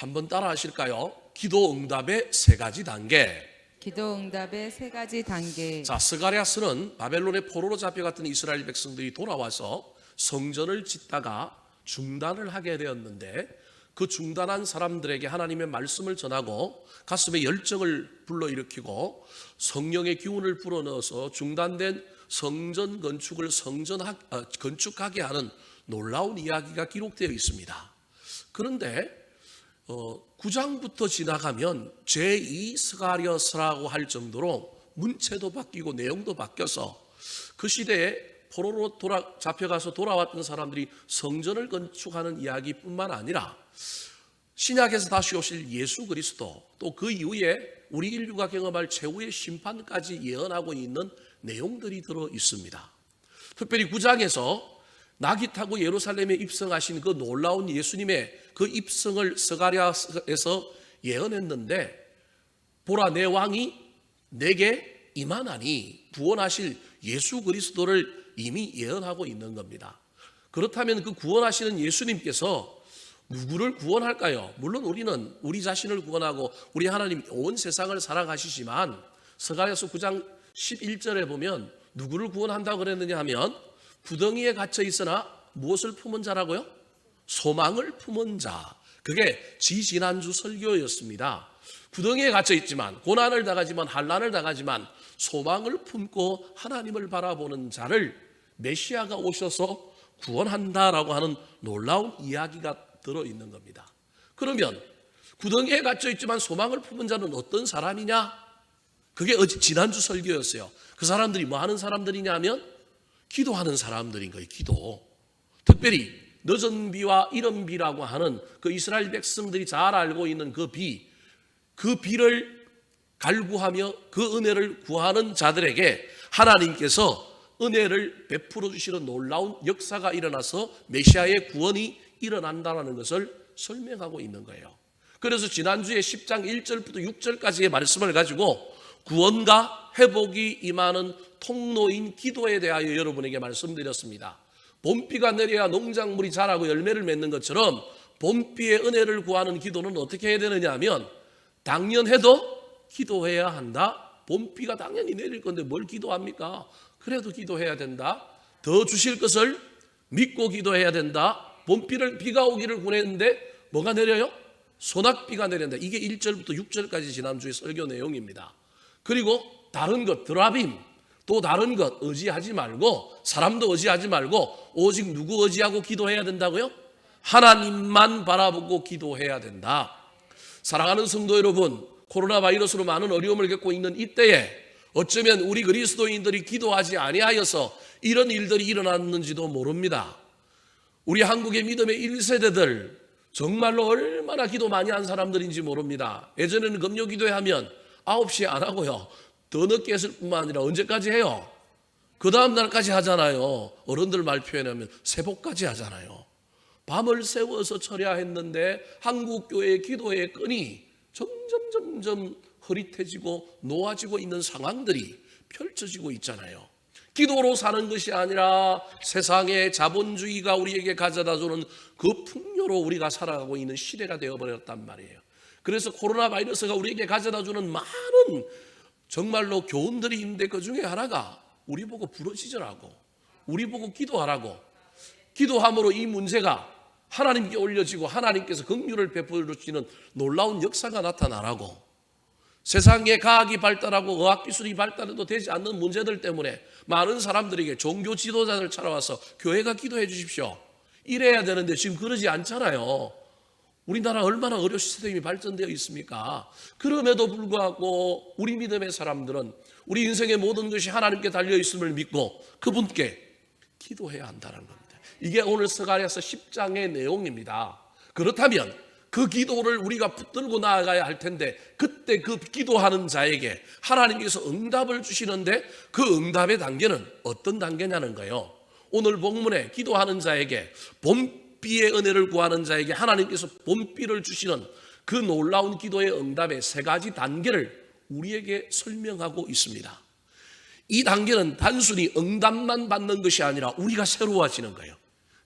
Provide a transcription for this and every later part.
한번 따라 하실까요? 기도 응답의 세 가지 단계. 기도 응답의 세 가지 단계. 자, 스가랴스는 바벨론의 포로로 잡혀갔던 이스라엘 백성들이 돌아와서 성전을 짓다가 중단을 하게 되었는데, 그 중단한 사람들에게 하나님의 말씀을 전하고 가슴에 열정을 불러일으키고 성령의 기운을 불어넣어서 중단된 성전 건축을 건축하게 하는 놀라운 이야기가 기록되어 있습니다. 그런데 9장부터 지나가면 제2 스가랴서라고 할 정도로 문체도 바뀌고 내용도 바뀌어서 그 시대에 포로로 잡혀가서 돌아왔던 사람들이 성전을 건축하는 이야기뿐만 아니라 신약에서 다시 오실 예수 그리스도, 또 그 이후에 우리 인류가 경험할 최후의 심판까지 예언하고 있는 내용들이 들어 있습니다. 특별히 9장에서 낙이 타고 예루살렘에 입성하신 그 놀라운 예수님의 그 입성을 스가랴에서 예언했는데, 보라 내 왕이 내게 임하나니, 구원하실 예수 그리스도를 이미 예언하고 있는 겁니다. 그렇다면 그 구원하시는 예수님께서 누구를 구원할까요? 물론 우리는 우리 자신을 구원하고 우리 하나님 온 세상을 사랑하시지만 스가랴서 9장 11절에 보면 누구를 구원한다고 그랬느냐 하면 구덩이에 갇혀 있으나 무엇을 품은 자라고요? 소망을 품은 자. 그게 지난주 설교였습니다. 구덩이에 갇혀 있지만, 고난을 당하지만, 환난을 당하지만 소망을 품고 하나님을 바라보는 자를 메시아가 오셔서 구원한다라고 하는 놀라운 이야기가 들어있는 겁니다. 그러면 구덩이에 갇혀 있지만 소망을 품은 자는 어떤 사람이냐? 그게 지난주 설교였어요. 그 사람들이 뭐 하는 사람들이냐 하면 기도하는 사람들인 거예요. 기도. 특별히 늦은 비와 이른 비라고 하는 그 이스라엘 백성들이 잘 알고 있는 그 비를 갈구하며 그 은혜를 구하는 자들에게 하나님께서 은혜를 베풀어 주시는 놀라운 역사가 일어나서 메시아의 구원이 일어난다는 것을 설명하고 있는 거예요. 그래서 지난주에 10장 1절부터 6절까지의 말씀을 가지고 구원과 회복이 임하는 통로인 기도에 대하여 여러분에게 말씀드렸습니다. 봄비가 내려야 농작물이 자라고 열매를 맺는 것처럼 봄비의 은혜를 구하는 기도는 어떻게 해야 되느냐 하면 당연해도 기도해야 한다. 봄비가 당연히 내릴 건데 뭘 기도합니까? 그래도 기도해야 된다. 더 주실 것을 믿고 기도해야 된다. 비가 오기를 구했는데 뭐가 내려요? 소낙비가 내린다. 이게 1절부터 6절까지 지난주의 설교 내용입니다. 그리고 다른 것, 드라빔, 또 다른 것 의지하지 말고, 사람도 의지하지 말고 오직 누구 의지하고 기도해야 된다고요? 하나님만 바라보고 기도해야 된다. 사랑하는 성도 여러분, 코로나 바이러스로 많은 어려움을 겪고 있는 이때에 어쩌면 우리 그리스도인들이 기도하지 아니하여서 이런 일들이 일어났는지도 모릅니다. 우리 한국의 믿음의 1세대들 정말로 얼마나 기도 많이 한 사람들인지 모릅니다. 예전에는 금요 기도회 하면 9시에 안 하고요, 더 늦게 했을 뿐만 아니라 언제까지 해요? 그 다음 날까지 하잖아요. 어른들 말 표현하면 새벽까지 하잖아요. 밤을 새워서 처리했는데 한국 교회의 기도의 끈이 점점 흐릿해지고 놓아지고 있는 상황들이 펼쳐지고 있잖아요. 기도로 사는 것이 아니라 세상의 자본주의가 우리에게 가져다주는 그 풍요로 우리가 살아가고 있는 시대가 되어버렸단 말이에요. 그래서 코로나 바이러스가 우리에게 가져다주는 많은 정말로 교훈들이 있는데 그 중에 하나가 우리 보고 부르짖으라고, 우리 보고 기도하라고, 기도함으로 이 문제가 하나님께 올려지고 하나님께서 긍휼을 베풀어 주시는 놀라운 역사가 나타나라고, 세상의 과학이 발달하고 의학기술이 발달해도 되지 않는 문제들 때문에 많은 사람들에게 종교 지도자들 찾아와서 교회가 기도해 주십시오, 이래야 되는데 지금 그러지 않잖아요. 우리나라 얼마나 의료 시스템이 발전되어 있습니까? 그럼에도 불구하고 우리 믿음의 사람들은 우리 인생의 모든 것이 하나님께 달려있음을 믿고 그분께 기도해야 한다는 겁니다. 이게 오늘 스가랴서 10장의 내용입니다. 그렇다면 그 기도를 우리가 붙들고 나아가야 할 텐데, 그때 그 기도하는 자에게 하나님께서 응답을 주시는데 그 응답의 단계는 어떤 단계냐는 거예요. 오늘 본문에 기도하는 자에게, 봄비의 은혜를 구하는 자에게 하나님께서 봄비를 주시는 그 놀라운 기도의 응답의 세 가지 단계를 우리에게 설명하고 있습니다. 이 단계는 단순히 응답만 받는 것이 아니라 우리가 새로워지는 거예요.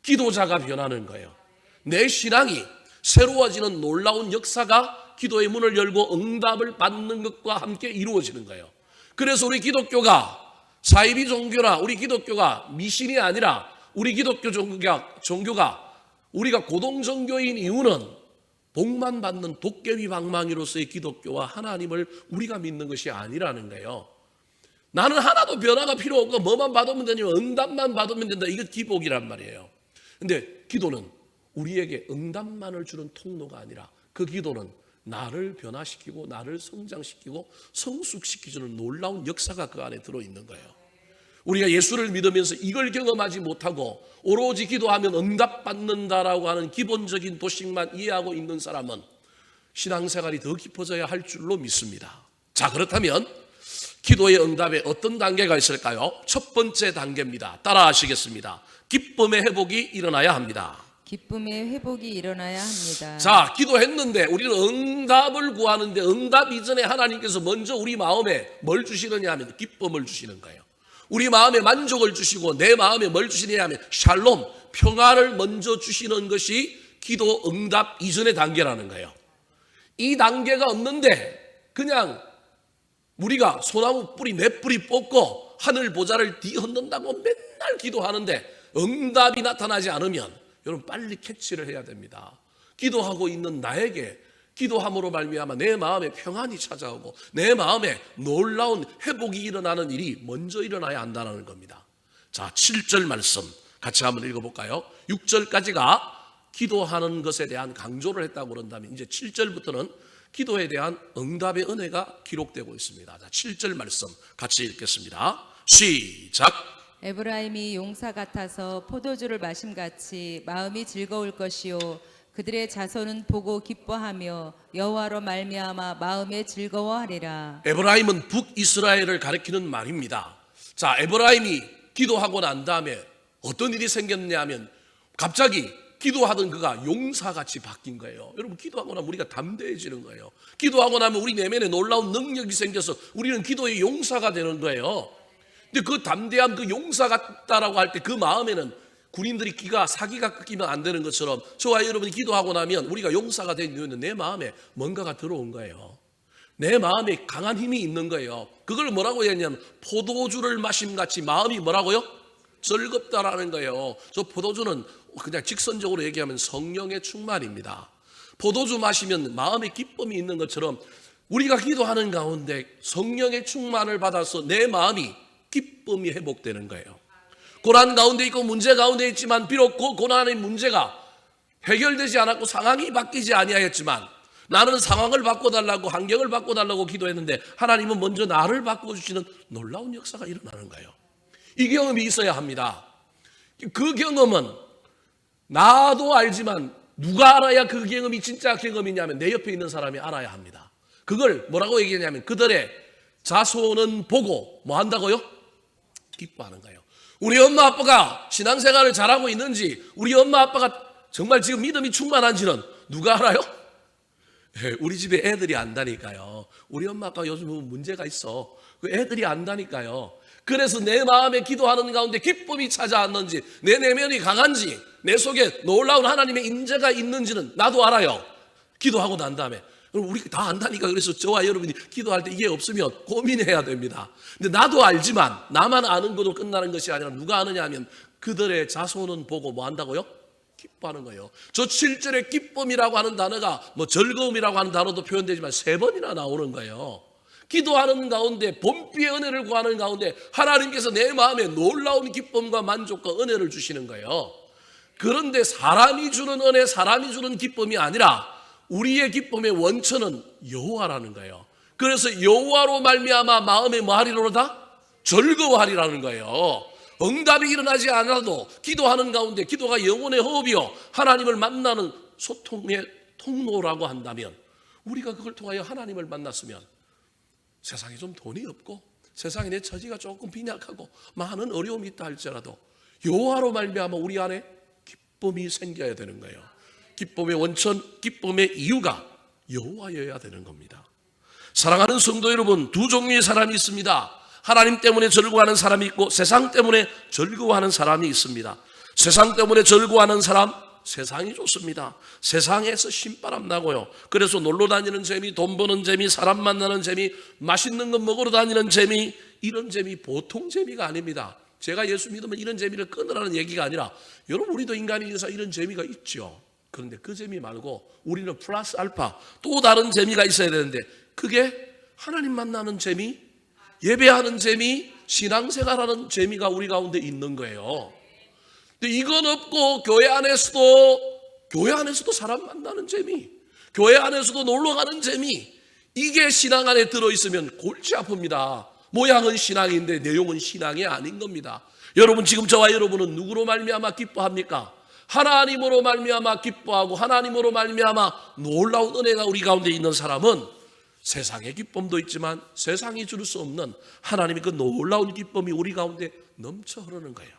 기도자가 변하는 거예요. 내 신앙이 새로워지는 놀라운 역사가 기도의 문을 열고 응답을 받는 것과 함께 이루어지는 거예요. 그래서 우리 기독교가 사이비 종교나 우리 기독교가 미신이 아니라 우리 기독교 종교가 우리가 고동 종교인 이유는 복만 받는 도깨비 방망이로서의 기독교와 하나님을 우리가 믿는 것이 아니라는 거예요. 나는 하나도 변화가 필요 없고 뭐만 받으면 되냐면 응답만 받으면 된다. 이게 기복이란 말이에요. 근데 기도는 우리에게 응답만을 주는 통로가 아니라 그 기도는 나를 변화시키고 나를 성장시키고 성숙시키는 놀라운 역사가 그 안에 들어있는 거예요. 우리가 예수를 믿으면서 이걸 경험하지 못하고 오로지 기도하면 응답받는다라고 하는 기본적인 도식만 이해하고 있는 사람은 신앙생활이 더 깊어져야 할 줄로 믿습니다. 자, 그렇다면 기도의 응답에 어떤 단계가 있을까요? 첫 번째 단계입니다. 따라하시겠습니다. 기쁨의 회복이 일어나야 합니다. 기쁨의 회복이 일어나야 합니다. 자, 기도했는데 우리는 응답을 구하는데 응답 이전에 하나님께서 먼저 우리 마음에 뭘 주시느냐 하면 기쁨을 주시는 거예요. 우리 마음에 만족을 주시고 내 마음에 뭘 주시느냐 하면 샬롬, 평화를 먼저 주시는 것이 기도 응답 이전의 단계라는 거예요. 이 단계가 없는데 그냥 우리가 소나무 뿌리 몇 뿌리 뽑고 하늘 보좌를 뒤흔든다고 맨날 기도하는데 응답이 나타나지 않으면 여러분 빨리 캐치를 해야 됩니다. 기도하고 있는 나에게 기도함으로 말미암아 내 마음에 평안이 찾아오고 내 마음에 놀라운 회복이 일어나는 일이 먼저 일어나야 한다는 겁니다. 자, 7절 말씀 같이 한번 읽어볼까요? 6절까지가 기도하는 것에 대한 강조를 했다고 그런다면 이제 7절부터는 기도에 대한 응답의 은혜가 기록되고 있습니다. 자, 7절 말씀 같이 읽겠습니다. 시작. 에브라임이 용사 같아서 포도주를 마심같이 마음이 즐거울 것이요 그들의 자손은 보고 기뻐하며 여호와로 말미암아 마음에 즐거워하리라. 에브라임은 북이스라엘을 가리키는 말입니다. 자, 에브라임이 기도하고 난 다음에 어떤 일이 생겼냐 하면 갑자기 기도하던 그가 용사같이 바뀐 거예요. 여러분, 기도하고 나면 우리가 담대해지는 거예요. 기도하고 나면 우리 내면에 놀라운 능력이 생겨서 우리는 기도의 용사가 되는 거예요. 근데 그 담대한 그 용사 같다라고 할 때 그 마음에는 군인들이 사기가 끊기면 안 되는 것처럼 저와 여러분이 기도하고 나면 우리가 용사가 된 이유는 내 마음에 뭔가가 들어온 거예요. 내 마음에 강한 힘이 있는 거예요. 그걸 뭐라고 했냐면 포도주를 마심같이 마음이 뭐라고요? 즐겁다라는 거예요. 저 포도주는 그냥 직선적으로 얘기하면 성령의 충만입니다. 포도주 마시면 마음에 기쁨이 있는 것처럼 우리가 기도하는 가운데 성령의 충만을 받아서 내 마음이 기쁨이 회복되는 거예요. 고난 가운데 있고 문제 가운데 있지만 비록 그 고난의 문제가 해결되지 않았고 상황이 바뀌지 아니하였지만 나는 상황을 바꿔달라고 환경을 바꿔달라고 기도했는데 하나님은 먼저 나를 바꿔주시는 놀라운 역사가 일어나는 거예요. 이 경험이 있어야 합니다. 그 경험은 나도 알지만 누가 알아야 그 경험이 진짜 경험이냐면 내 옆에 있는 사람이 알아야 합니다. 그걸 뭐라고 얘기했냐면 그들의 자손은 보고 뭐 한다고요? 기뻐하는 거예요. 우리 엄마 아빠가 신앙생활을 잘하고 있는지 우리 엄마 아빠가 정말 지금 믿음이 충만한지는 누가 알아요? 우리 집에 애들이 안다니까요. 우리 엄마 아빠가 요즘 문제가 있어. 그 애들이 안다니까요. 그래서 내 마음에 기도하는 가운데 기쁨이 찾아왔는지 내 내면이 강한지 내 속에 놀라운 하나님의 인재가 있는지는 나도 알아요. 기도하고 난 다음에. 그럼 우리 다 안다니까. 그래서 저와 여러분이 기도할 때 이게 없으면 고민해야 됩니다. 근데 나도 알지만 나만 아는 것도 끝나는 것이 아니라 누가 아느냐 하면 그들의 자손은 보고 뭐 한다고요? 기뻐하는 거예요. 저 7절에 기쁨이라고 하는 단어가 뭐 즐거움이라고 하는 단어도 표현되지만 3번이나 나오는 거예요. 기도하는 가운데 본비의 은혜를 구하는 가운데 하나님께서 내 마음에 놀라운 기쁨과 만족과 은혜를 주시는 거예요. 그런데 사람이 주는 은혜, 사람이 주는 기쁨이 아니라 우리의 기쁨의 원천은 여호와라는 거예요. 그래서 여호와로 말미암아 마음에 뭐 하리로다? 즐거워하리라는 거예요. 응답이 일어나지 않아도 기도하는 가운데 기도가 영혼의 호흡이요 하나님을 만나는 소통의 통로라고 한다면 우리가 그걸 통하여 하나님을 만났으면 세상에 좀 돈이 없고 세상에 내 처지가 조금 빈약하고 많은 어려움이 있다 할지라도 여호와로 말미암아 우리 안에 기쁨이 생겨야 되는 거예요. 기쁨의 원천, 기쁨의 이유가 여호와여야 되는 겁니다. 사랑하는 성도 여러분, 두 종류의 사람이 있습니다. 하나님 때문에 즐거워하는 사람이 있고 세상 때문에 즐거워하는 사람이 있습니다. 세상 때문에 즐거워하는 사람, 세상이 좋습니다. 세상에서 신바람 나고요. 그래서 놀러 다니는 재미, 돈 버는 재미, 사람 만나는 재미, 맛있는 거 먹으러 다니는 재미, 이런 재미 보통 재미가 아닙니다. 제가 예수 믿으면 이런 재미를 끊으라는 얘기가 아니라 여러분 우리도 인간이어서 이런 재미가 있죠. 그런데 그 재미 말고 우리는 플러스 알파 또 다른 재미가 있어야 되는데 그게 하나님 만나는 재미, 예배하는 재미, 신앙생활하는 재미가 우리 가운데 있는 거예요. 근데 이건 없고 교회 안에서도 사람 만나는 재미, 교회 안에서도 놀러 가는 재미, 이게 신앙 안에 들어있으면 골치 아픕니다. 모양은 신앙인데 내용은 신앙이 아닌 겁니다. 여러분 지금 저와 여러분은 누구로 말미암아 기뻐합니까? 하나님으로 말미암아 기뻐하고 하나님으로 말미암아 놀라운 은혜가 우리 가운데 있는 사람은 세상의 기쁨도 있지만 세상이 줄 수 없는 하나님의 그 놀라운 기쁨이 우리 가운데 넘쳐 흐르는 거예요.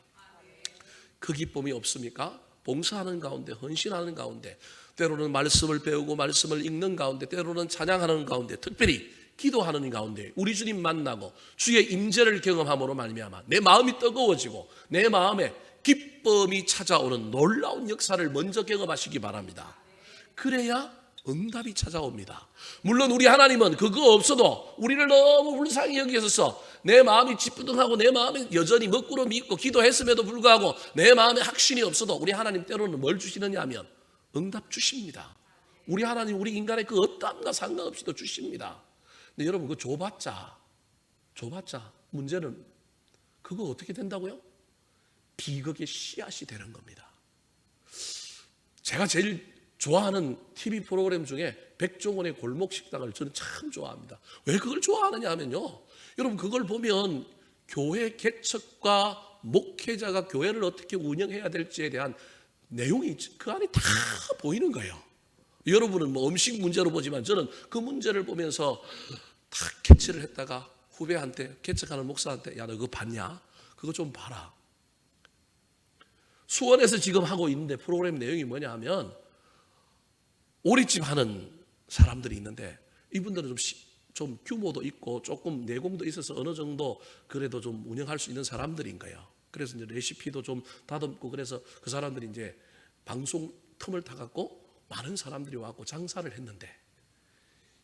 그 기쁨이 없습니까? 봉사하는 가운데, 헌신하는 가운데, 때로는 말씀을 배우고 말씀을 읽는 가운데, 때로는 찬양하는 가운데, 특별히 기도하는 가운데 우리 주님 만나고 주의 임재를 경험함으로 말미암아 내 마음이 뜨거워지고 내 마음에 기쁨이 찾아오는 놀라운 역사를 먼저 경험하시기 바랍니다. 그래야 응답이 찾아옵니다. 물론 우리 하나님은 그거 없어도 우리를 너무 불쌍히 여기셔서 내 마음이 찌뿌둥하고 내 마음이 여전히 먹구름이 있고 기도했음에도 불구하고 내 마음에 확신이 없어도 우리 하나님 때로는 뭘 주시느냐 하면 응답 주십니다. 우리 하나님 우리 인간의 그 어떠함과 상관없이도 주십니다. 근데 여러분 그거 줘봤자 문제는 그거 어떻게 된다고요? 비극의 씨앗이 되는 겁니다. 제가 제일 좋아하는 TV 프로그램 중에 백종원의 골목식당을 저는 참 좋아합니다. 왜 그걸 좋아하느냐 하면요, 여러분 그걸 보면 교회 개척과 목회자가 교회를 어떻게 운영해야 될지에 대한 내용이 그 안에 다 보이는 거예요. 여러분은 뭐 음식 문제로 보지만 저는 그 문제를 보면서 다 캐치를 했다가 후배한테, 개척하는 목사한테, 야 너 그거 봤냐? 그거 좀 봐라. 수원에서 지금 하고 있는데 프로그램 내용이 뭐냐 하면 오리집 하는 사람들이 있는데 이분들은 좀 규모도 있고 조금 내공도 있어서 어느 정도 그래도 좀 운영할 수 있는 사람들인 거예요. 그래서 이제 레시피도 좀 다듬고 그래서 그 사람들이 이제 방송 틈을 타갖고 많은 사람들이 와갖고 장사를 했는데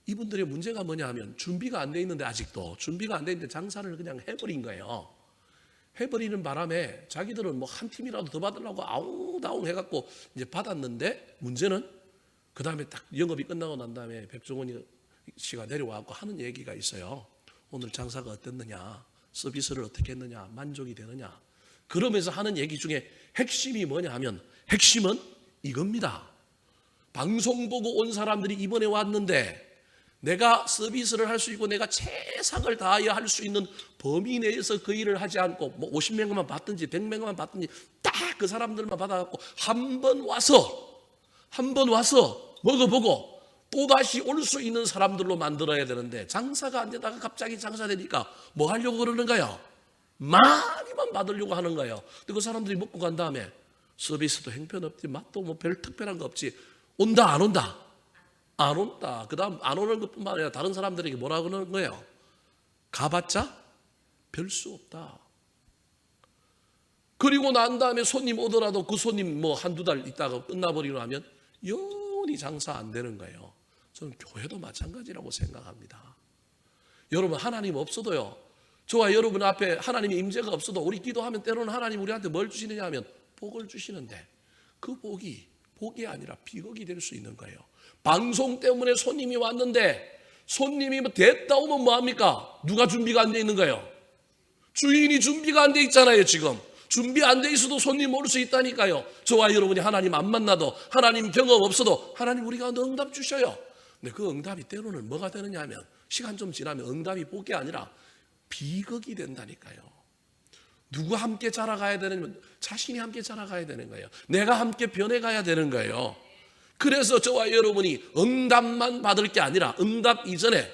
이분들의 문제가 뭐냐 하면 준비가 안 돼 있는데 아직도 준비가 안 돼 있는데 장사를 그냥 해버린 거예요. 해버리는 바람에 자기들은 뭐 한 팀이라도 더 받으려고 아웅다웅 해갖고 이제 받았는데 문제는 그 다음에 딱 영업이 끝나고 난 다음에 백종원 씨가 내려와갖고 하는 얘기가 있어요. 오늘 장사가 어땠느냐, 서비스를 어떻게 했느냐, 만족이 되느냐. 그러면서 하는 얘기 중에 핵심이 뭐냐 하면 핵심은 이겁니다. 방송 보고 온 사람들이 이번에 왔는데 내가 서비스를 할 수 있고 내가 최선을 다하여 할 수 있는 범위 내에서 그 일을 하지 않고 뭐 50명만 받든지 100명만 받든지 딱 그 사람들만 받아갖고 한 번 와서 먹어보고 또다시 올 수 있는 사람들로 만들어야 되는데 장사가 안 되다가 갑자기 장사되니까 뭐 하려고 그러는가요? 많이만 받으려고 하는 거예요. 근데 그 사람들이 먹고 간 다음에 서비스도 형편없지, 맛도 뭐 별 특별한 거 없지. 온다 안 온다? 안 온다. 그 다음 안 오는 것뿐만 아니라 다른 사람들에게 뭐라고 그러는 거예요? 가봤자 별 수 없다. 그리고 난 다음에 손님 오더라도 그 손님 뭐 한두 달 있다가 끝나버리고 나면 영원히 장사 안 되는 거예요. 저는 교회도 마찬가지라고 생각합니다. 여러분 하나님 없어도요, 저와 여러분 앞에 하나님의 임재가 없어도 우리 기도하면 때로는 하나님 우리한테 뭘 주시느냐 하면 복을 주시는데 그 복이 아니라 비극이 될 수 있는 거예요. 방송 때문에 손님이 왔는데 손님이 뭐 됐다 오면 뭐합니까? 누가 준비가 안 돼 있는 거예요? 주인이 준비가 안 돼 있잖아요. 지금 준비 안 돼 있어도 손님 올 수 있다니까요. 저와 여러분이 하나님 안 만나도 하나님 경험 없어도 하나님 우리 가운데 응답 주셔요. 근데 그 응답이 때로는 뭐가 되느냐 하면 시간 좀 지나면 응답이 복이 아니라 비극이 된다니까요. 누구 함께 자라가야 되는, 자신이 함께 자라가야 되는 거예요. 내가 함께 변해가야 되는 거예요. 그래서 저와 여러분이 응답만 받을 게 아니라 응답 이전에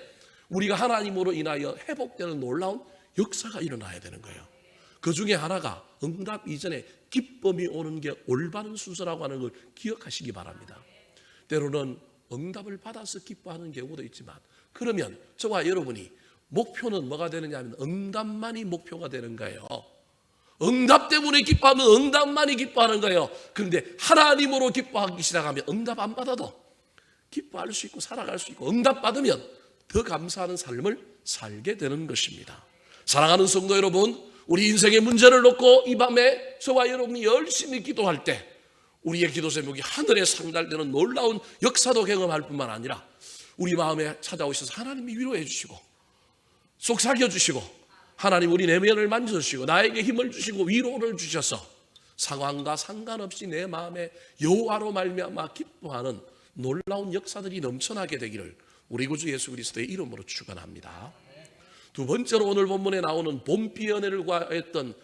우리가 하나님으로 인하여 회복되는 놀라운 역사가 일어나야 되는 거예요. 그 중에 하나가 응답 이전에 기쁨이 오는 게 올바른 순서라고 하는 걸 기억하시기 바랍니다. 때로는 응답을 받아서 기뻐하는 경우도 있지만 그러면 저와 여러분이 목표는 뭐가 되느냐 하면 응답만이 목표가 되는 거예요. 응답 때문에 기뻐하면 응답만이 기뻐하는 거예요. 그런데 하나님으로 기뻐하기 시작하면 응답 안 받아도 기뻐할 수 있고 살아갈 수 있고, 응답 받으면 더 감사하는 삶을 살게 되는 것입니다. 사랑하는 성도 여러분, 우리 인생의 문제를 놓고 이 밤에 저와 여러분이 열심히 기도할 때 우리의 기도 제목이 하늘에 상달되는 놀라운 역사도 경험할 뿐만 아니라 우리 마음에 찾아오셔서 하나님이 위로해 주시고 속삭여 주시고, 하나님 우리 내면을 만져주시고 나에게 힘을 주시고 위로를 주셔서 상황과 상관없이 내 마음에 여호와로 말미암아 기뻐하는 놀라운 역사들이 넘쳐나게 되기를 우리 구주 예수 그리스도의 이름으로 축원합니다. 두 번째로 오늘 본문에 나오는 봄비 연회를 구하였던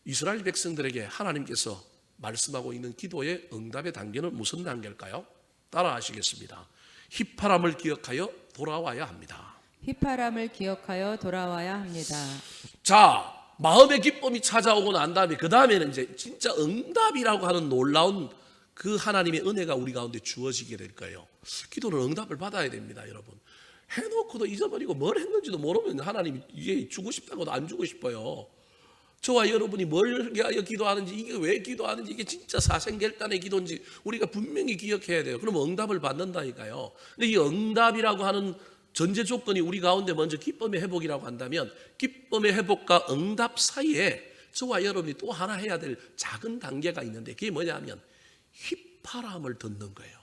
이스라엘 백성들에게 하나님께서 말씀하고 있는 기도의 응답의 단계는 무슨 단계일까요? 따라 하시겠습니다. 휘파람을 기억하여 돌아와야 합니다. 휘파람을 기억하여 돌아와야 합니다. 자, 마음의 기쁨이 찾아오고 난 다음에 그 다음에는 이제 진짜 응답이라고 하는 놀라운 그 하나님의 은혜가 우리 가운데 주어지게 될 거예요. 기도는 응답을 받아야 됩니다, 여러분. 해놓고도 잊어버리고 뭘 했는지도 모르면 하나님이 이게 주고 싶다고도 안 주고 싶어요. 저와 여러분이 뭘 위하여 기도하는지, 이게 왜 기도하는지, 이게 진짜 사생결단의 기도인지 우리가 분명히 기억해야 돼요. 그러면 응답을 받는다니까요. 근데 이 응답이라고 하는 전제 조건이 우리 가운데 먼저 기쁨의 회복이라고 한다면, 기쁨의 회복과 응답 사이에 저와 여러분이 또 하나 해야 될 작은 단계가 있는데, 그게 뭐냐면 휘파람을 듣는 거예요.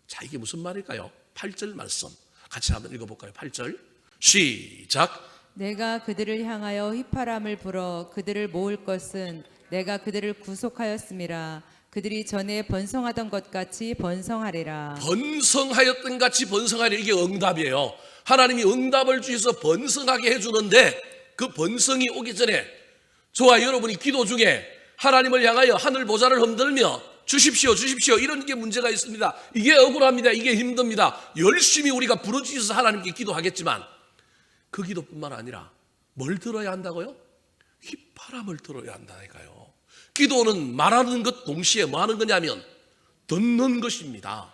자, 이게 무슨 말일까요? 8절 말씀 같이 한번 읽어볼까요? 8절 시작. 내가 그들을 향하여 휘파람을 불어 그들을 모을 것은 내가 그들을 구속하였음이라. 그들이 전에 번성하던 것 같이 번성하리라. 번성하였던 같이 번성하리라. 이게 응답이에요. 하나님이 응답을 주셔서 번성하게 해주는데, 그 번성이 오기 전에 저와 여러분이 기도 중에 하나님을 향하여 하늘 보좌를 흔들며 주십시오 주십시오 이런 게 문제가 있습니다. 이게 억울합니다. 이게 힘듭니다. 열심히 우리가 부르짖어서 하나님께 기도하겠지만 그 기도뿐만 아니라 뭘 들어야 한다고요? 휘파람을 들어야 한다니까요. 기도는 말하는 것 동시에 뭐 하는 거냐면 듣는 것입니다.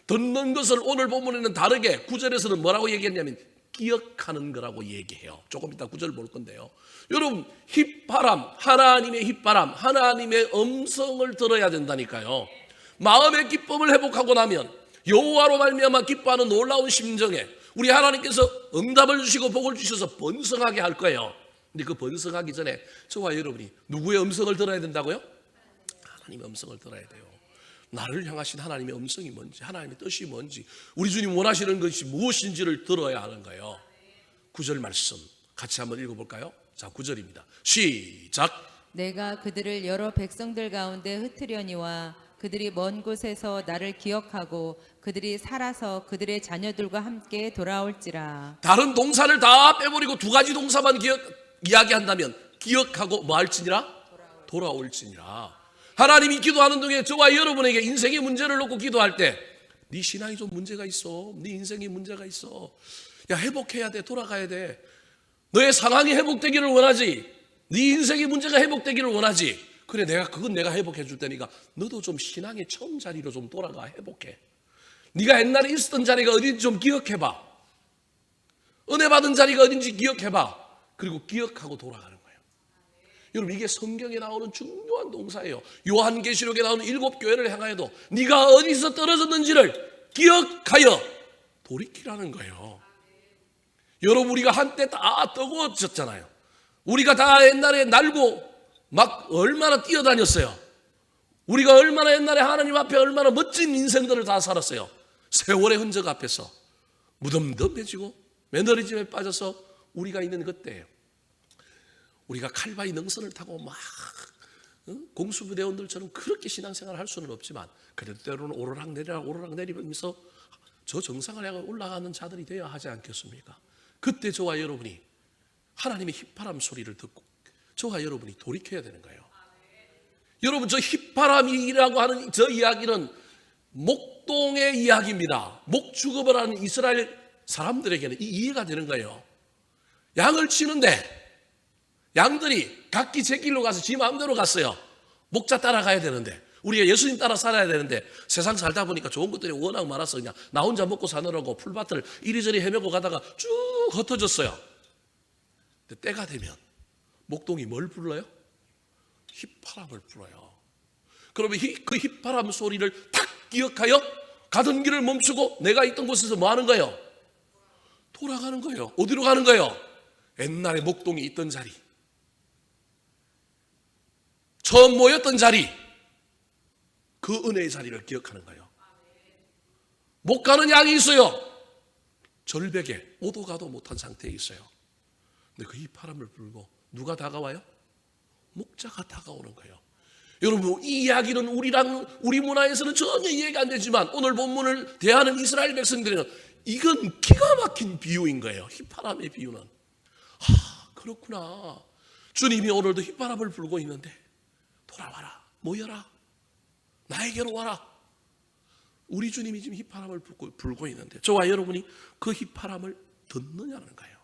듣는 것을 오늘 본문에는 다르게 9절에서는 뭐라고 얘기했냐면 기억하는 거라고 얘기해요. 조금 이따 9절 볼 건데요. 여러분, 휘파람, 하나님의 휘파람, 하나님의 음성을 들어야 된다니까요. 마음의 기쁨을 회복하고 나면 여호와로 말미암아 기뻐하는 놀라운 심정에 우리 하나님께서 응답을 주시고 복을 주셔서 번성하게 할 거예요. 근데 그 번성하기 전에 저와 여러분이 누구의 음성을 들어야 된다고요? 하나님의 음성을 들어야 돼요. 나를 향하신 하나님의 음성이 뭔지, 하나님의 뜻이 뭔지, 우리 주님 원하시는 것이 무엇인지를 들어야 하는 거예요. 9절 말씀 같이 한번 읽어볼까요? 자, 9절입니다. 시작. 내가 그들을 여러 백성들 가운데 흩으려니와 그들이 먼 곳에서 나를 기억하고 그들이 살아서 그들의 자녀들과 함께 돌아올지라. 다른 동사를 다 빼버리고 두 가지 동사만 이야기한다면 기억하고 뭐 할지니라? 돌아올지니라. 하나님이 기도하는 중에 저와 여러분에게 인생의 문제를 놓고 기도할 때, 네 신앙이 좀 문제가 있어, 네 인생에 문제가 있어, 야 회복해야 돼, 돌아가야 돼, 너의 상황이 회복되기를 원하지, 네 인생의 문제가 회복되기를 원하지, 그래 그건 내가 회복해 줄 테니까 너도 좀 신앙의 처음 자리로 좀 돌아가 회복해. 네가 옛날에 있었던 자리가 어딘지 좀 기억해봐. 은혜 받은 자리가 어딘지 기억해봐. 그리고 기억하고 돌아가는 거예요. 여러분, 이게 성경에 나오는 중요한 동사예요. 요한계시록에 나오는 7교회를 향하여도 네가 어디서 떨어졌는지를 기억하여 돌이키라는 거예요. 여러분, 우리가 한때 다 뜨거워졌잖아요. 우리가 다 옛날에 날고 막 얼마나 뛰어다녔어요. 우리가 얼마나 옛날에 하나님 앞에 얼마나 멋진 인생들을 다 살았어요. 세월의 흔적 앞에서 무덤덤해지고 매너리즘에 빠져서 우리가 있는 그때예요. 우리가 칼바위 능선을 타고 막 공수부대원들처럼 그렇게 신앙생활을 할 수는 없지만, 그래도 때로는 오르락 내리면서 저 정상을 향해 올라가는 자들이 되어야 하지 않겠습니까? 그때 저와 여러분이 하나님의 휘파람 소리를 듣고 저와 여러분이 돌이켜야 되는 거예요. 여러분, 저 휘파람이라고 하는 저 이야기는 목동의 이야기입니다. 목축업을 하는 이스라엘 사람들에게는 이해가 되는 거예요. 양을 치는데 양들이 각기 제 길로 가서 지 마음대로 갔어요. 목자 따라가야 되는데, 우리가 예수님 따라 살아야 되는데, 세상 살다 보니까 좋은 것들이 워낙 많아서 그냥 나 혼자 먹고 사느라고 풀밭을 이리저리 헤매고 가다가 쭉 흩어졌어요. 근데 때가 되면 목동이 뭘 불러요? 휘파람을 불어요. 그러면 그 휘파람 소리를 딱 기억하여 가던 길을 멈추고 내가 있던 곳에서 뭐 하는 거예요? 돌아가는 거예요. 어디로 가는 거예요? 옛날에 목동에 있던 자리, 처음 모였던 자리, 그 은혜의 자리를 기억하는 거예요. 못 가는 양이 있어요. 절벽에 오도 가도 못한 상태에 있어요. 근데 그 휘파람을 불고 누가 다가와요? 목자가 다가오는 거예요. 여러분, 이 이야기는 우리 문화에서는 전혀 이해가 안 되지만 오늘 본문을 대하는 이스라엘 백성들에는 이건 기가 막힌 비유인 거예요. 휘파람의 비유는. 그렇구나. 주님이 오늘도 휘파람을 불고 있는데 돌아와라, 모여라, 나에게로 와라. 우리 주님이 지금 휘파람을 불고 있는데 저와 여러분이 그 휘파람을 듣느냐는 거예요.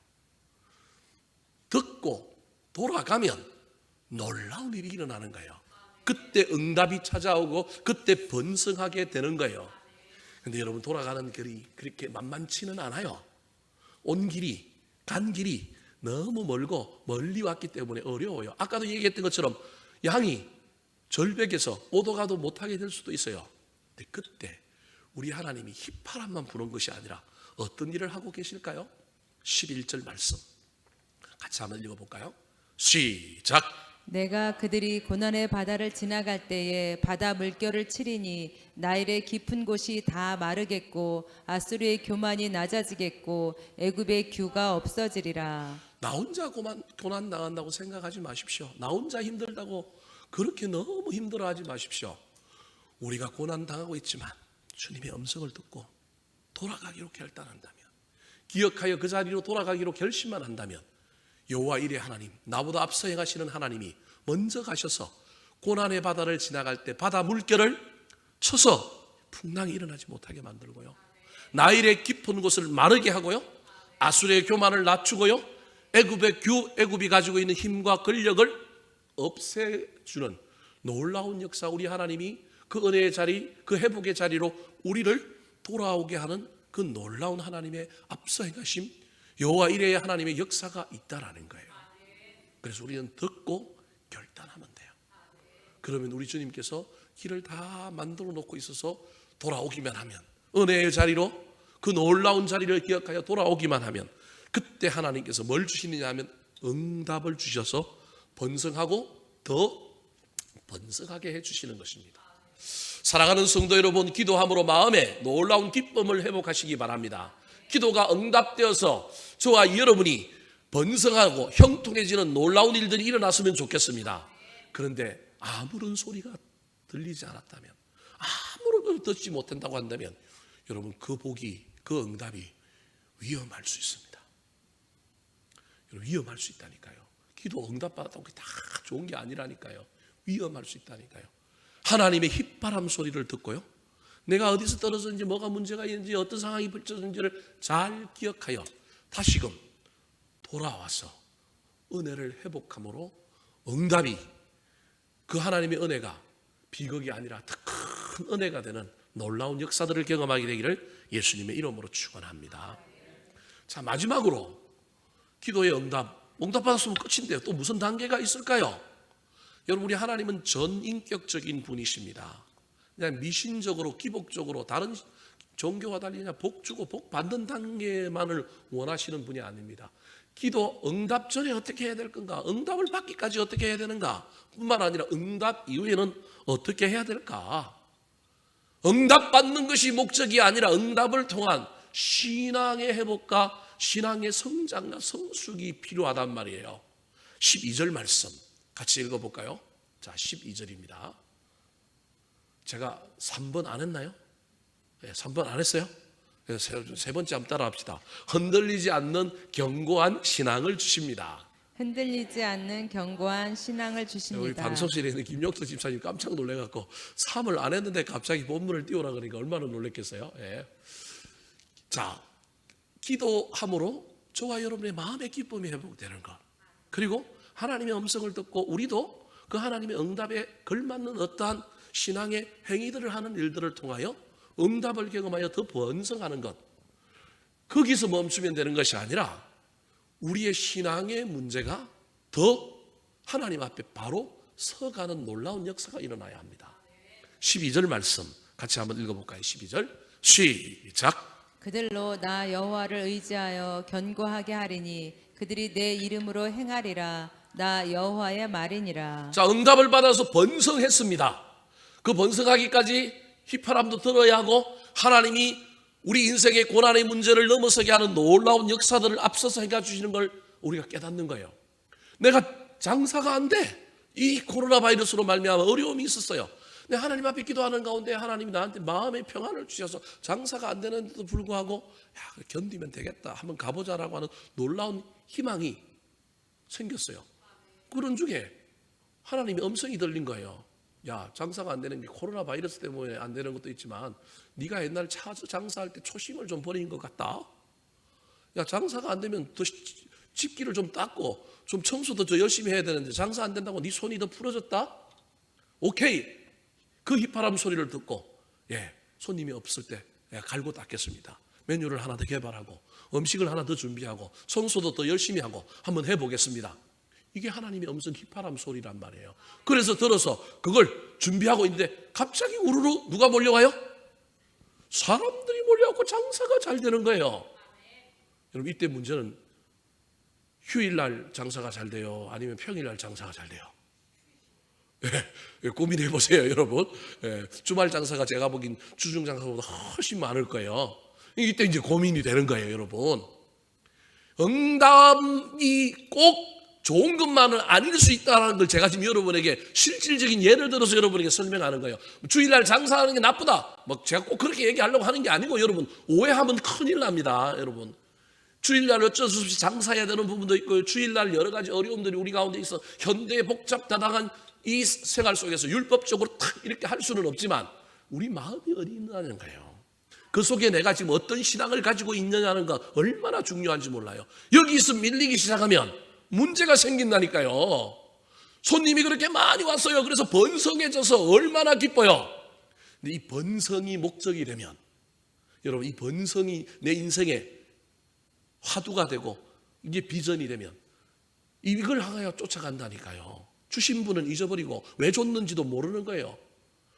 듣고 돌아가면 놀라운 일이 일어나는 거예요. 그때 응답이 찾아오고 그때 번성하게 되는 거예요. 근데 여러분, 돌아가는 길이 그렇게 만만치는 않아요. 간 길이 너무 멀고 멀리 왔기 때문에 어려워요. 아까도 얘기했던 것처럼 양이 절벽에서 오도 가도 못하게 될 수도 있어요. 근데 그때 우리 하나님이 휘파람만 부는 것이 아니라 어떤 일을 하고 계실까요? 11절 말씀 같이 한번 읽어볼까요? 시작. 내가 그들이 고난의 바다를 지나갈 때에 바다 물결을 치리니 나일의 깊은 곳이 다 마르겠고 아수르의 교만이 낮아지겠고 애굽의 규가 없어지리라. 나 혼자 고난 당한다고 생각하지 마십시오. 나 혼자 힘들다고 그렇게 너무 힘들어하지 마십시오. 우리가 고난 당하고 있지만 주님의 음성을 듣고 돌아가기로 결단한다면, 기억하여 그 자리로 돌아가기로 결심만 한다면 여호와 이레 하나님, 나보다 앞서 행하시는 하나님이 먼저 가셔서 고난의 바다를 지나갈 때 바다 물결을 쳐서 풍랑이 일어나지 못하게 만들고요, 나일의 깊은 곳을 마르게 하고요, 아수르의 교만을 낮추고요, 애굽이 가지고 있는 힘과 권력을 없애주는 놀라운 역사, 우리 하나님이 그 은혜의 자리, 그 회복의 자리로 우리를 돌아오게 하는 그 놀라운 하나님의 앞서 행하심, 여호와 이레의 하나님의 역사가 있다라는 거예요. 그래서 우리는 듣고 결단하면 돼요. 그러면 우리 주님께서 길을 다 만들어 놓고 있어서 돌아오기만 하면, 은혜의 자리로 그 놀라운 자리를 기억하여 돌아오기만 하면, 그때 하나님께서 뭘 주시느냐 하면 응답을 주셔서 번성하고 더 번성하게 해주시는 것입니다. 사랑하는 성도 여러분, 기도함으로 마음에 놀라운 기쁨을 회복하시기 바랍니다. 기도가 응답되어서 저와 여러분이 번성하고 형통해지는 놀라운 일들이 일어났으면 좋겠습니다. 그런데 아무런 소리가 들리지 않았다면, 아무런 듣지 못한다고 한다면 여러분, 그 복이, 그 응답이 위험할 수 있습니다. 여러분, 위험할 수 있다니까요. 기도 응답받았다고 다 좋은 게 아니라니까요. 위험할 수 있다니까요. 하나님의 휘파람 소리를 듣고요, 내가 어디서 떨어졌는지, 뭐가 문제가 있는지, 어떤 상황이 벌쳐졌는지를 잘 기억하여 다시금 돌아와서 은혜를 회복함으로 응답이, 그 하나님의 은혜가 비극이 아니라 더 큰 은혜가 되는 놀라운 역사들을 경험하게 되기를 예수님의 이름으로 축원합니다. 자, 마지막으로 기도의 응답받았으면 끝인데요, 또 무슨 단계가 있을까요? 여러분, 우리 하나님은 전인격적인 분이십니다. 그냥 미신적으로, 기복적으로 다른 종교와 달리 그냥 복 주고 복 받는 단계만을 원하시는 분이 아닙니다. 기도 응답 전에 어떻게 해야 될 건가, 응답을 받기까지 어떻게 해야 되는가 뿐만 아니라 응답 이후에는 어떻게 해야 될까. 응답 받는 것이 목적이 아니라 응답을 통한 신앙의 회복과 신앙의 성장과 성숙이 필요하단 말이에요. 12절 말씀 같이 읽어볼까요? 자, 12절입니다. 제가 3번 안 했나요? 네, 3번 안 했어요? 세 번째 한번 따라합시다. 흔들리지 않는 견고한 신앙을 주십니다. 흔들리지 않는 견고한 신앙을 우리 주십니다. 방송실에 있는 김용석 집사님 깜짝 놀래갖고 3을 안 했는데 갑자기 본문을 띄우라 그러니까 얼마나 놀랬겠어요. 예. 자, 기도함으로 저와 여러분의 마음의 기쁨이 회복되는 것, 그리고 하나님의 음성을 듣고 우리도 그 하나님의 응답에 걸맞는 어떠한 신앙의 행위들을 하는 일들을 통하여 응답을 경험하여 더 번성하는 것, 거기서 멈추면 되는 것이 아니라 우리의 신앙의 문제가 더 하나님 앞에 바로 서가는 놀라운 역사가 일어나야 합니다. 12절 말씀 같이 한번 읽어볼까요? 12절 시작. 그들로 나 여호와를 의지하여 견고하게 하리니 그들이 내 이름으로 행하리라. 나 여호와의 말이니라. 자, 응답을 받아서 번성했습니다. 그 번성하기까지 휘파람도 들어야 하고 하나님이 우리 인생의 고난의 문제를 넘어서게 하는 놀라운 역사들을 앞서서 해가 주시는 걸 우리가 깨닫는 거예요. 내가 장사가 안 돼. 이 코로나 바이러스로 말미암아 어려움이 있었어요. 근데 하나님 앞에 기도하는 가운데 하나님이 나한테 마음의 평안을 주셔서 장사가 안 되는데도 불구하고 야, 견디면 되겠다. 한번 가보자라고 하는 놀라운 희망이 생겼어요. 그런 중에 하나님의 음성이 들린 거예요. 야, 장사가 안 되는 게 코로나 바이러스 때문에 안 되는 것도 있지만 네가 옛날 장사할 때 초심을 좀 버린 것 같다. 야, 장사가 안 되면 더 집기를 좀 닦고 좀 청소도 더 열심히 해야 되는데 장사 안 된다고 네 손이 더 풀어졌다? 오케이. 그 휘파람 소리를 듣고 손님이 없을 때 갈고 닦겠습니다. 메뉴를 하나 더 개발하고 음식을 하나 더 준비하고 청소도 더 열심히 하고 한번 해보겠습니다. 이게 하나님의 음성 휘파람 소리란 말이에요. 그래서 들어서 그걸 준비하고 있는데 갑자기 우르르 누가 몰려와요? 사람들이 몰려와서 장사가 잘 되는 거예요. 여러분, 이때 문제는 휴일날 장사가 잘 돼요? 아니면 평일날 장사가 잘 돼요? 고민해 보세요, 여러분. 주말 장사가 제가 보기엔 주중 장사보다 훨씬 많을 거예요. 이때 이제 고민이 되는 거예요, 여러분. 응답이 꼭 좋은 것만은 아닐 수 있다는 걸 제가 지금 여러분에게 실질적인 예를 들어서 여러분에게 설명하는 거예요. 주일날 장사하는 게 나쁘다. 제가 꼭 그렇게 얘기하려고 하는 게 아니고 여러분, 오해하면 큰일 납니다, 여러분. 주일날 어쩔 수 없이 장사해야 되는 부분도 있고요. 주일날 여러 가지 어려움들이 우리 가운데 있어 현대의 복잡다당한 이 생활 속에서 율법적으로 탁 이렇게 할 수는 없지만 우리 마음이 어디 있느냐는 거예요. 그 속에 내가 지금 어떤 신앙을 가지고 있느냐는 거 얼마나 중요한지 몰라요. 여기서 밀리기 시작하면 문제가 생긴다니까요. 손님이 그렇게 많이 왔어요. 그래서 번성해져서 얼마나 기뻐요. 근데 이 번성이 목적이 되면 여러분, 이 번성이 내 인생의 화두가 되고 이게 비전이 되면 이걸 향하여 쫓아간다니까요. 주신 분은 잊어버리고 왜 줬는지도 모르는 거예요.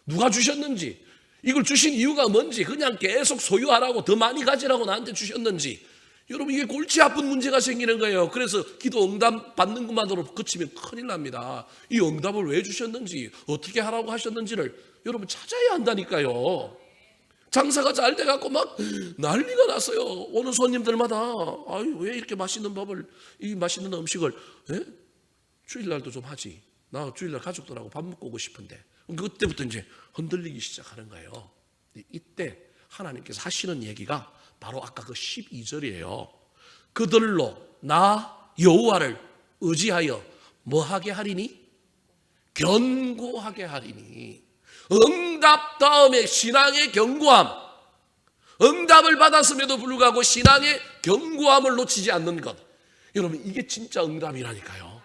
누가 주셨는지, 이걸 주신 이유가 뭔지, 그냥 계속 소유하라고 더 많이 가지라고 나한테 주셨는지, 여러분, 이게 골치 아픈 문제가 생기는 거예요. 그래서 기도 응답 받는 것만으로 그치면 큰일 납니다. 이 응답을 왜 주셨는지, 어떻게 하라고 하셨는지를 여러분 찾아야 한다니까요. 장사가 잘 돼갖고 막 난리가 났어요. 오는 손님들마다 아유, 왜 이렇게 맛있는 밥을, 이 맛있는 음식을 주일날도 좀 하지. 나 주일날 가족들하고 밥 먹고 오고 싶은데. 그때부터 이제 흔들리기 시작하는 거예요. 이때 하나님께서 하시는 얘기가 바로 아까 그 12절이에요. 그들로 나 여호와를 의지하여 뭐하게 하리니? 견고하게 하리니. 응답 다음에 신앙의 견고함. 응답을 받았음에도 불구하고 신앙의 견고함을 놓치지 않는 것. 여러분, 이게 진짜 응답이라니까요.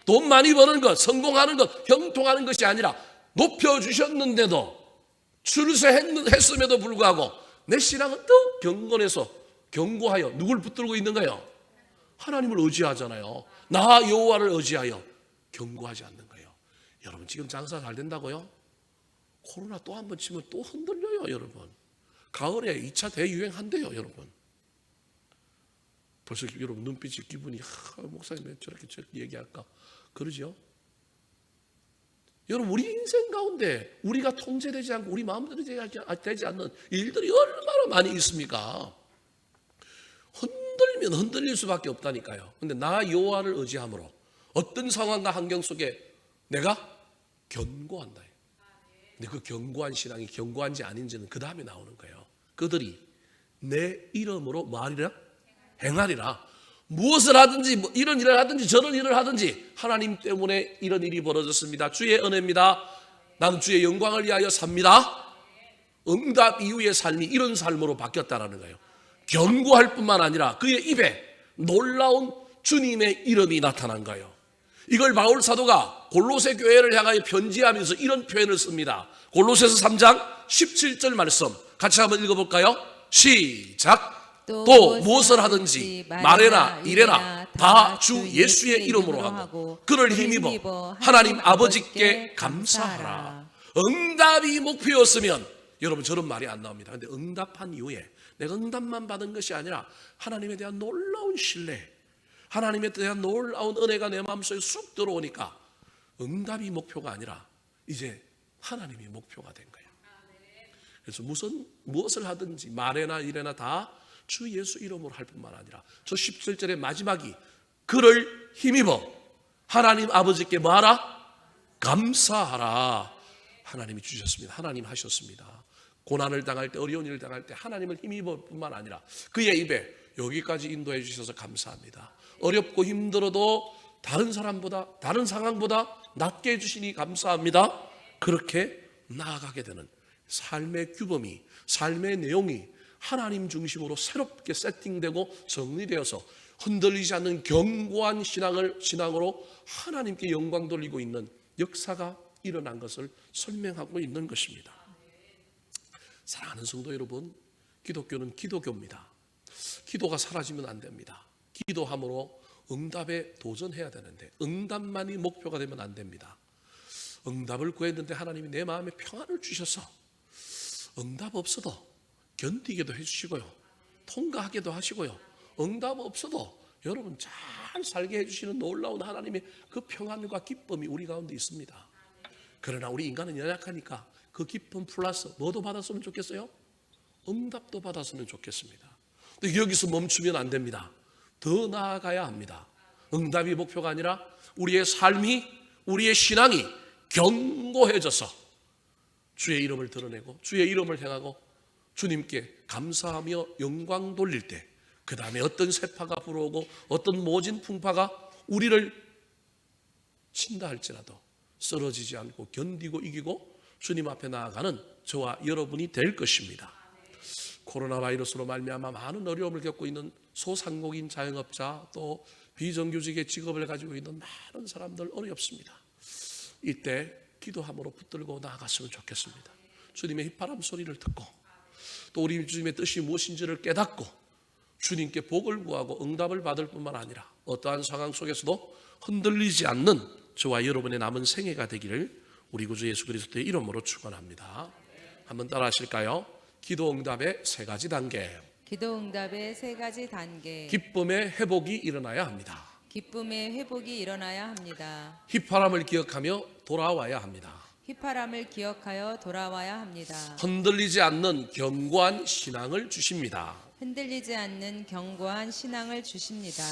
돈 많이 버는 것, 성공하는 것, 형통하는 것이 아니라 높여주셨는데도 출세했음에도 불구하고 내 신앙은 더욱 경건해서 견고하여 누굴 붙들고 있는 거예요? 하나님을 의지하잖아요. 나 여호와를 의지하여 견고하지 않는 거예요. 여러분, 지금 장사 잘 된다고요? 코로나 또 한 번 치면 또 흔들려요, 여러분. 가을에 2차 대유행한대요, 여러분. 벌써 여러분 눈빛이 기분이 목사님 왜 저렇게 얘기할까? 그러죠? 여러분, 우리 인생 가운데 우리가 통제되지 않고 우리 마음대로 되지 않는 일들이 얼마나 많이 있습니까? 흔들면 흔들릴 수밖에 없다니까요. 근데 나 여호와를 의지함으로 어떤 상황과 환경 속에 내가 견고한다. 근데 그 견고한 신앙이 견고한지 아닌지는 그 다음에 나오는 거예요. 그들이 내 이름으로 말이라 행하리라. 무엇을 하든지, 이런 일을 하든지 저런 일을 하든지 하나님 때문에 이런 일이 벌어졌습니다. 주의 은혜입니다. 나는 주의 영광을 위하여 삽니다. 응답 이후의 삶이 이런 삶으로 바뀌었다는 거예요. 견고할 뿐만 아니라 그의 입에 놀라운 주님의 이름이 나타난 거예요. 이걸 바울 사도가 골로새 교회를 향하여 편지하면서 이런 표현을 씁니다. 골로새서 3장 17절 말씀 같이 한번 읽어볼까요? 시작. 또 무엇을 하든지 말해라 이래라 다 주 예수의 이름으로 하고 그를 힘입어 하나님 아버지께 감사하라. 응답이 목표였으면 여러분 저런 말이 안 나옵니다. 그런데 응답한 이후에 내가 응답만 받은 것이 아니라 하나님에 대한 놀라운 신뢰, 하나님에 대한 놀라운 은혜가 내 마음속에 쑥 들어오니까 응답이 목표가 아니라 이제 하나님이 목표가 된 거예요. 그래서 무엇을 하든지 말해나 이래나 다 주 예수 이름으로 할 뿐만 아니라 저 17절의 마지막이 그를 힘입어 하나님 아버지께 뭐하라? 감사하라. 하나님이 주셨습니다. 하나님 하셨습니다. 고난을 당할 때 어려운 일을 당할 때 하나님을 힘입을 뿐만 아니라 그의 입에 여기까지 인도해 주셔서 감사합니다. 어렵고 힘들어도 다른 사람보다 다른 상황보다 낫게 해주시니 감사합니다. 그렇게 나아가게 되는 삶의 규범이 삶의 내용이 하나님 중심으로 새롭게 세팅되고 정리되어서 흔들리지 않는 견고한 신앙으로 하나님께 영광 돌리고 있는 역사가 일어난 것을 설명하고 있는 것입니다. 사랑하는 성도 여러분, 기독교는 기도교입니다. 기도가 사라지면 안 됩니다. 기도함으로 응답에 도전해야 되는데 응답만이 목표가 되면 안 됩니다. 응답을 구했는데 하나님이 내 마음에 평안을 주셔서 응답 없어도 견디게도 해주시고요, 통과하게도 하시고요, 응답 없어도 여러분 잘 살게 해주시는 놀라운 하나님의 그 평안과 기쁨이 우리 가운데 있습니다. 그러나 우리 인간은 연약하니까 그 기쁨 플러스 뭐도 받았으면 좋겠어요? 응답도 받았으면 좋겠습니다. 근데 여기서 멈추면 안 됩니다. 더 나아가야 합니다. 응답이 목표가 아니라 우리의 삶이, 우리의 신앙이 견고해져서 주의 이름을 드러내고 주의 이름을 행하고 주님께 감사하며 영광 돌릴 때 그 다음에 어떤 세파가 불어오고 어떤 모진 풍파가 우리를 친다 할지라도 쓰러지지 않고 견디고 이기고 주님 앞에 나아가는 저와 여러분이 될 것입니다. 코로나 바이러스로 말미암아 많은 어려움을 겪고 있는 소상공인 자영업자 또 비정규직의 직업을 가지고 있는 많은 사람들 어렵습니다. 이때 기도함으로 붙들고 나아갔으면 좋겠습니다. 주님의 휘파람 소리를 듣고 또 우리 주님의 뜻이 무엇인지를 깨닫고 주님께 복을 구하고 응답을 받을 뿐만 아니라 어떠한 상황 속에서도 흔들리지 않는 저와 여러분의 남은 생애가 되기를 우리 구주 예수 그리스도의 이름으로 축원합니다. 한번 따라 하실까요? 기도 응답의 세 가지 단계. 기도 응답의 세 가지 단계. 기쁨의 회복이 일어나야 합니다. 기쁨의 회복이 일어나야 합니다. 휘파람을 기억하며 돌아와야 합니다. 휘파람을 기억하여 돌아와야 합니다. 흔들리지 않는 견고한 신앙을 주십니다. 흔들리지 않는 견고한 신앙을 주십니다.